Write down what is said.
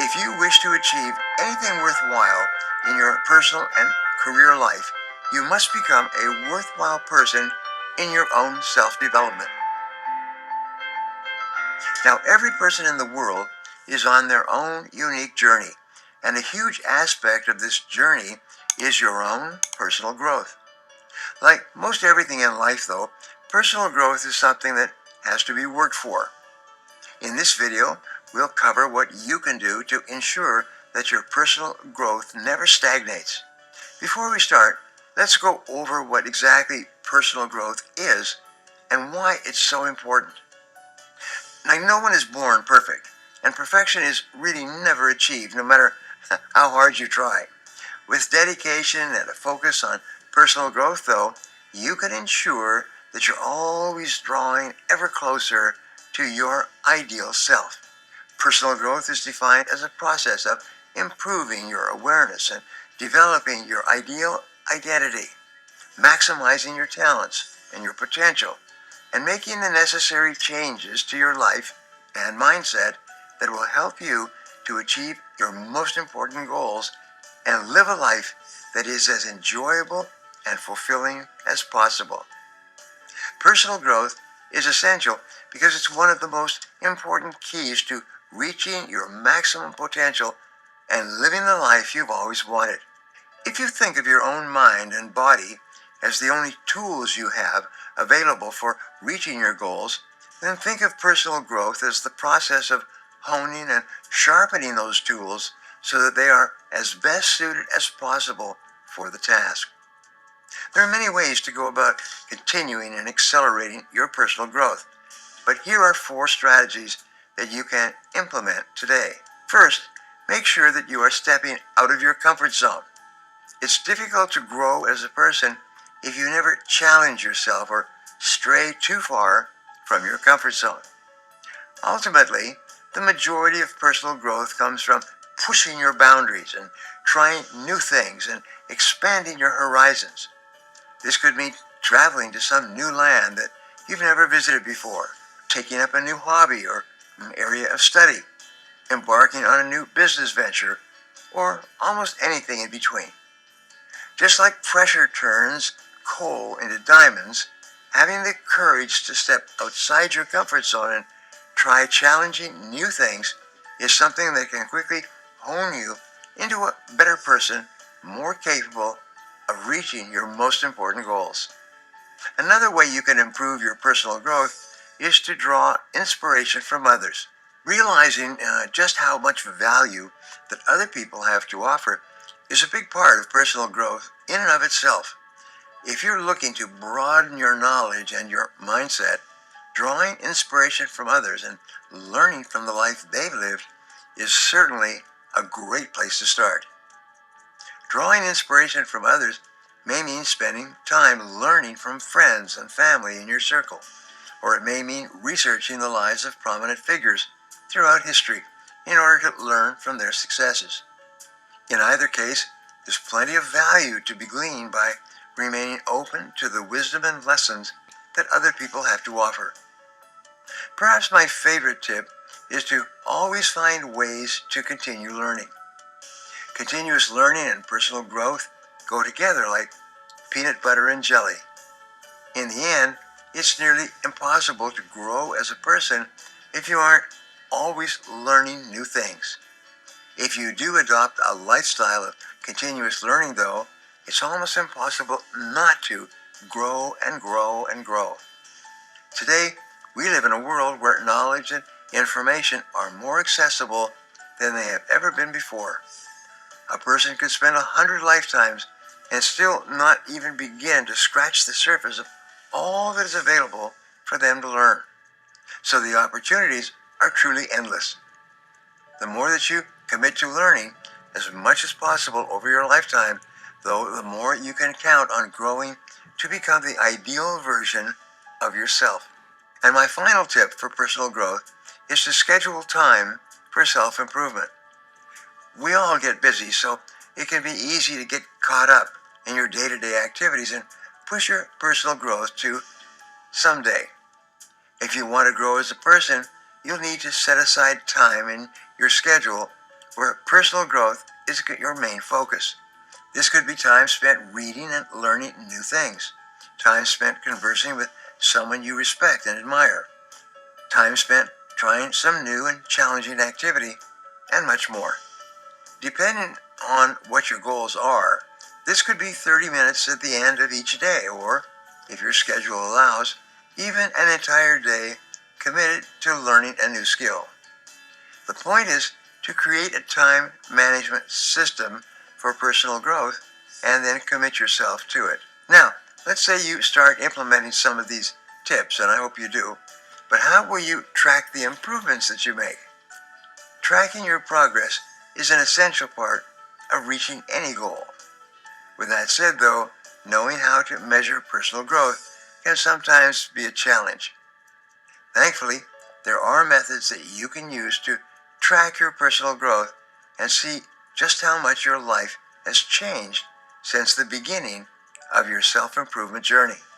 If you wish to achieve anything worthwhile in your personal and career life, you must become a worthwhile person in your own self-development. Now, every person in the world is on their own unique journey, and a huge aspect of this journey is your own personal growth. Like most everything in life, though, personal growth is something that has to be worked for. In this video, we'll cover what you can do to ensure that your personal growth never stagnates. Before we start, let's go over what exactly personal growth is and why it's so important. Now, no one is born perfect, and perfection is really never achieved, no matter how hard you try. With dedication and a focus on personal growth, though, you can ensure that you're always drawing ever closer to your ideal self. Personal growth is defined as a process of improving your awareness and developing your ideal identity, maximizing your talents and your potential, and making the necessary changes to your life and mindset that will help you to achieve your most important goals and live a life that is as enjoyable and fulfilling as possible. Personal growth is essential because it's one of the most important keys to reaching your maximum potential and living the life you've always wanted. If you think of your own mind and body as the only tools you have available for reaching your goals, then think of personal growth as the process of honing and sharpening those tools so that they are as best suited as possible for the task. There are many ways to go about continuing and accelerating your personal growth, but here are 4 strategies that you can implement today. First, make sure that you are stepping out of your comfort zone. It's difficult to grow as a person if you never challenge yourself or stray too far from your comfort zone. Ultimately, the majority of personal growth comes from pushing your boundaries and trying new things and expanding your horizons. This could mean traveling to some new land that you've never visited before, taking up a new hobby or an area of study, embarking on a new business venture, or almost anything in between. Just like pressure turns coal into diamonds, having the courage to step outside your comfort zone and try challenging new things is something that can quickly hone you into a better person, more capable of reaching your most important goals. Another way you can improve your personal growth is to draw inspiration from others. Realizing just how much value that other people have to offer is a big part of personal growth in and of itself. If you're looking to broaden your knowledge and your mindset, drawing inspiration from others and learning from the life they've lived is certainly a great place to start. Drawing inspiration from others may mean spending time learning from friends and family in your circle, or it may mean researching the lives of prominent figures throughout history in order to learn from their successes. In either case, there's plenty of value to be gleaned by remaining open to the wisdom and lessons that other people have to offer. Perhaps my favorite tip is to always find ways to continue learning. Continuous learning and personal growth go together like peanut butter and jelly. In the end, it's nearly impossible to grow as a person if you aren't always learning new things. If you do adopt a lifestyle of continuous learning, though, it's almost impossible not to grow and grow and grow. Today, we live in a world where knowledge and information are more accessible than they have ever been before. A person could spend 100 lifetimes and still not even begin to scratch the surface of all that is available for them to learn. So the opportunities are truly endless. The more that you commit to learning as much as possible over your lifetime, though, the more you can count on growing to become the ideal version of yourself. And my final tip for personal growth is to schedule time for self-improvement. We all get busy, so it can be easy to get caught up in your day-to-day activities and push your personal growth to someday. If you want to grow as a person, you'll need to set aside time in your schedule where personal growth is your main focus. This could be time spent reading and learning new things, time spent conversing with someone you respect and admire, time spent trying some new and challenging activity, and much more. Depending on what your goals are, this could be 30 minutes at the end of each day, or, if your schedule allows, even an entire day committed to learning a new skill. The point is to create a time management system for personal growth and then commit yourself to it. Now, let's say you start implementing some of these tips, and I hope you do, but how will you track the improvements that you make? Tracking your progress is an essential part of reaching any goal. With that said, though, knowing how to measure personal growth can sometimes be a challenge. Thankfully, there are methods that you can use to track your personal growth and see just how much your life has changed since the beginning of your self-improvement journey.